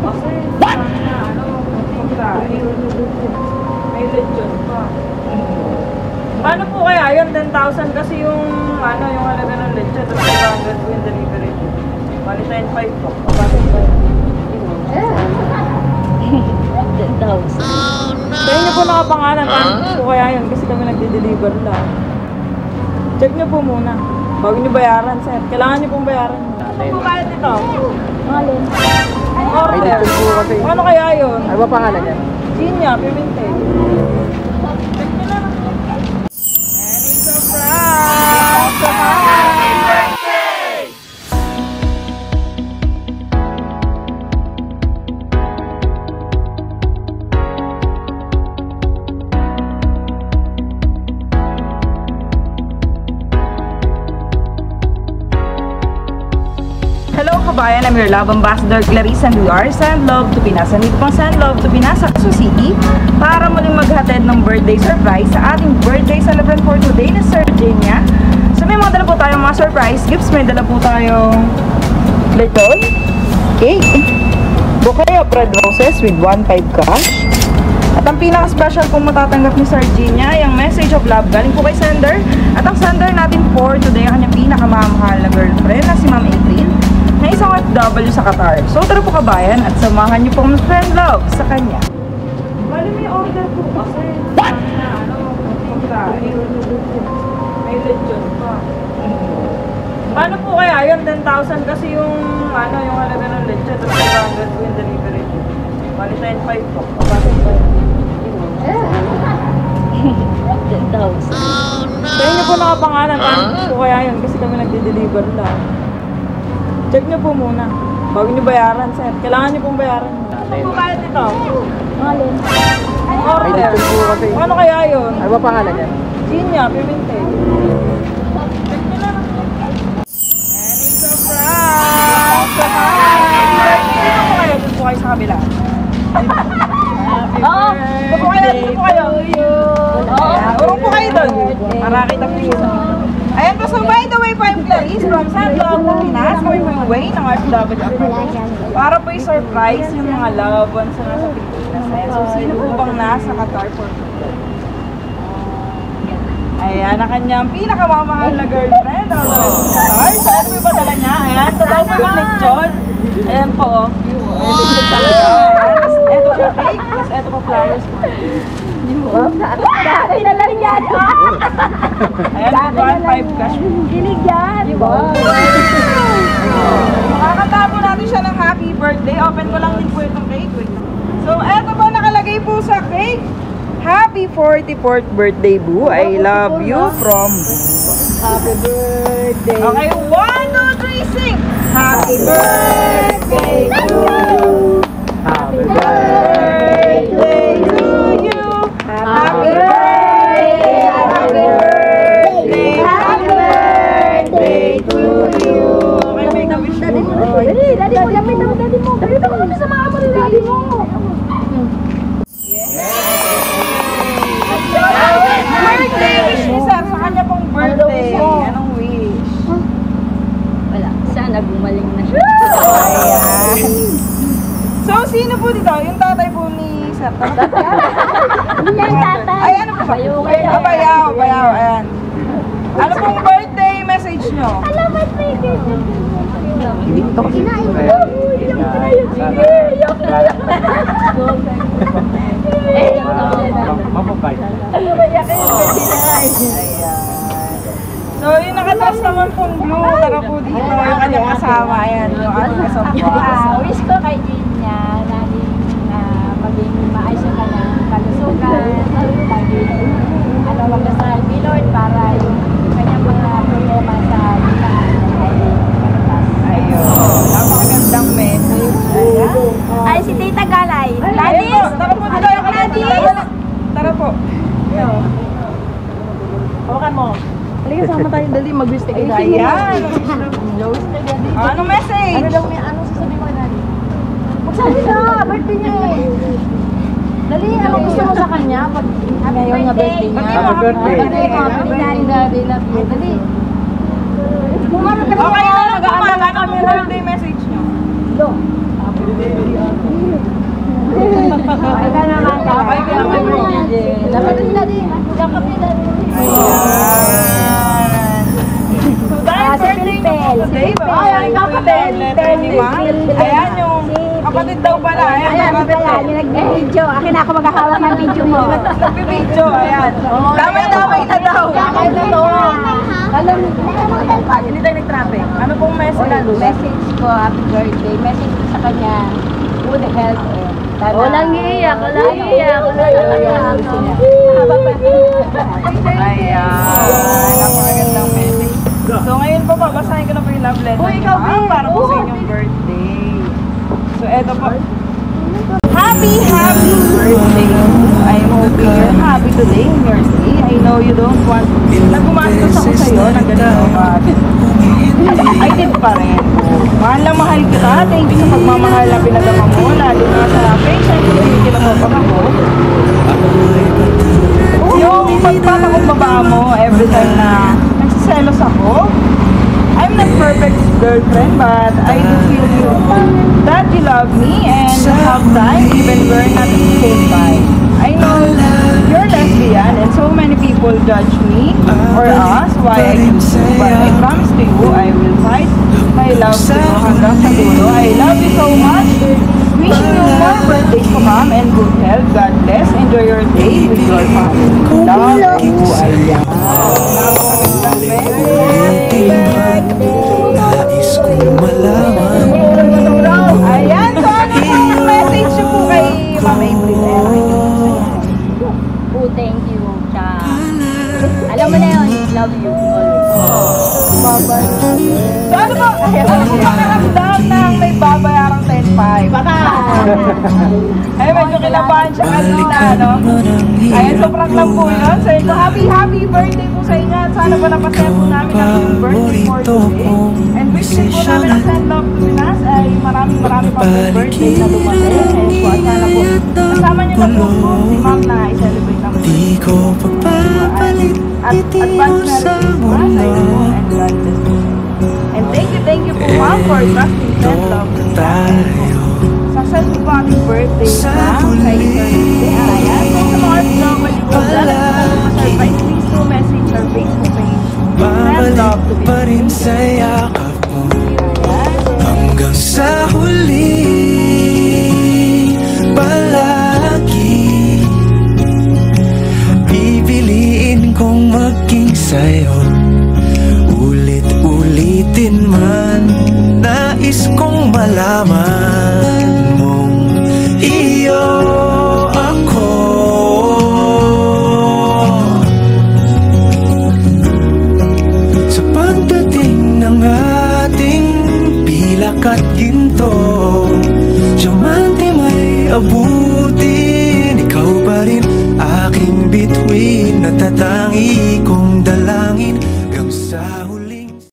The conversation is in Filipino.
kasi pagkain. May lechon pa. Paano po kaya yun? 10,000 kasi yung yung halaga ng lechon. Tapos 500 po yung delivery. Bali 10,500 po. 10,000. Sa inyo po nakapangalan. Paano po kaya yun? Kasi kami nagde-deliver lang. Check nyo po muna. Bago nyo bayaran, sir. Kailangan nyo pong bayaran. Ano po kaya dito? Alin? Order. Ano kaya yun? Ano ba pangalan yan? Ginya, Pimentel. Check nyo na. And it's a prank! Happy birthday! Hello kabayan, I'm your love ambassador Clarice and we are Send Love to Pinas. Nandito pang Send Love to Pinas sa Quezon City para muling maghatid ng birthday surprise sa ating birthday celebrant for today na Sir Genia. So may mga dala po tayong mga surprise gifts. May dala po tayong lechon, cake, bouquet of red roses with 1.5 cash. At ang pinaka-special pong matatanggap ni Sir Genia ay ang message of love galing po kay sender. At ang sender natin for today ang kanyang pinakamamahal na girlfriend na si Ma'am April na isang OFW sa Qatar. So tara po kabayan at samahan niyo pong friend love sa kanya. Bali may order po kasi pagkain. May lechon pa. Paano po kaya yun? 10,000 kasi yung yung halaga ng lechon. Tapos 500 po yung delivery. Bali 10,500 po. 10,000. Sa inyo po nakapangalan. Paano po kaya yun? Kasi kami nagde-deliver lang. Check nyo po muna. Bago nyo bayaran, sir. Kailangan nyo pong bayaran. Ano po kaya dito? Alin? Order. Ano kaya yun? Ano ba pangalan yan? Ginya, Pimentel. Check nyo na. And it's a prank! Happy birthday! Ano po kayo? Doon po kayo sa kabila. Doon po kayo, doon po kayo. Doon po kayo doon. Para kita please. Ayan po, so by the way po, I'm Clarice from San Love to Pinas. Kami po yung way ng OFW approach. Para po i-surprise yung mga loved ones na nasa Pilipinas. Ayan, so sino po bang nasa Qatar for today? Ayan, ang kanyang pinakamamahal na girlfriend. Sa Qatar. So, ano po yung padala niya? Ayan, so daw po yung lechon. Ayan po. Ayan, ito po yung cake. Tapos ito po flowers po. Dati na lang yan! Ayan, 1.5 cash. Kilig yan! Makakatabo natin siya ng happy birthday. Open ko lang din po itong cake. So, eto po nakalagay po sa cake. Happy 44th birthday, Boo. I love you from Boo. Happy birthday! Okay, 1, 2, 3, sing! Happy birthday to you! Happy birthday to you! Happy birthday! Happy birthday! Happy birthday to you! Okay, may wish mo. Dali mo, lapit naman dali mo. Dali mo kami sa mga amon dali mo. Birthday wish ni Sir sa kanya pong birthday. Anong wish? Wala, sana gumaling na siya. Ayan. So, sino po dito? Yung tatay po ni Sir. Hindi yan tatay. Ay, ano po ba? Bayaw, bayaw. Ayan. Ano pong birthday message nyo? Alamat na yung kinain mo. Mapapay. So, yung nakatas naman pong blue, tara po dito yung kanyang kasama. Ayan, yung ating kasama. Wish ko kay Genia, laging maging maayos yung kanyang kalusugan, laging magdasal kay Lord para yung kanyang mga problema sa buhay ay malutas. Ayun, napakagandang message. Ayan. Ay, si Tita Galay. Ayun Gladys! po, tara po dito yung kanyang Gladys! Tara po. Hawakan mo. Halika, sama tayo. Dali, mag-wish tayo. Ayan. Anong message? Anong sasabihin mo kay Daddy? Magsabi na! Birthday niya eh! Dali, anong gusto mo sa kanya? Ngayon nga birthday niya. Happy birthday. Happy Daddy, love you. Dali. Okay na lang po, anong birthday message nyo? Happy birthday. Jenny, ma'am. Ayan yung kapatid daw pala. Ayan, kapatid pala, yung nag-video. Akin ako maghahawak ng video mo. Nag-video, ayan. Damay-damay na daw. Damay na to. Alam mo, Hindi tayo nag-traffic. Ano pong message? message ko, happy birthday. Message ko sa kanya, good health. Walang iiyak, walang iiyak. Ayan. Napakagandang message. So ngayon po, babasahin ko na po yung love letter. ikaw, ma'am, para po sa inyong birthday. So eto po. Happy birthday. I'm hoping you're happy today in your stay. I know you don't want nagpumastos ako sa'yo ng ganito, but I did pa rin. Mahal na mahal kita. Thank you sa pagmamahal na pinagama mo, lalo na sa patient na kinapapag ako. Yung pagpapakumbaba mo every time na nagsiselos ako. I'm not perfect girlfriend, but I do feel you that you love me and have time even we're not at the same time. I know you're lesbian and so many people judge me or us why I do, but I promise to you I will fight my love to you hanggang sa dulo. I love you so much. Wishing you more birthdays to come and good health. God bless. Enjoy your day with your family. Love you. Ayan. Nais kong malaman. Ayan, so ano yung message niyo po kay Ma'am April? Oh, thank you. Alam mo na yun, love you always. So ano po makaramdam na may babayarang 10.5? Baka! Ay, medyo kilabahan siya kanina, no? Ayan, so prank lang po yun. So ito, happy birthday po sa inyo. Sana po napasaya po namin ang yung birthday for today. And wishing po namin ang send love to Pinas ay maraming pang birthday na dumating. Ayan po, at sana po kasama niyo na po si Ma'am na i-celebrate namin. Di ko papapalit itiyo sa mundo. And God bless you. And thank you po Ma'am for trusting send love to Pinas. Sasal po ating birthday sa eternity. Ayan. So sa mga vlog, when you go surprise, please do message our Facebook page. Send love to Babalik pa rin sa yakap mo hanggang sa huli. Palagi pipiliin kong maging sa'yo. Ulit-ulitin man, nais kong malaman mong iyo ako. Sa pagdating ng ating pilak at ginto, diamante may abu.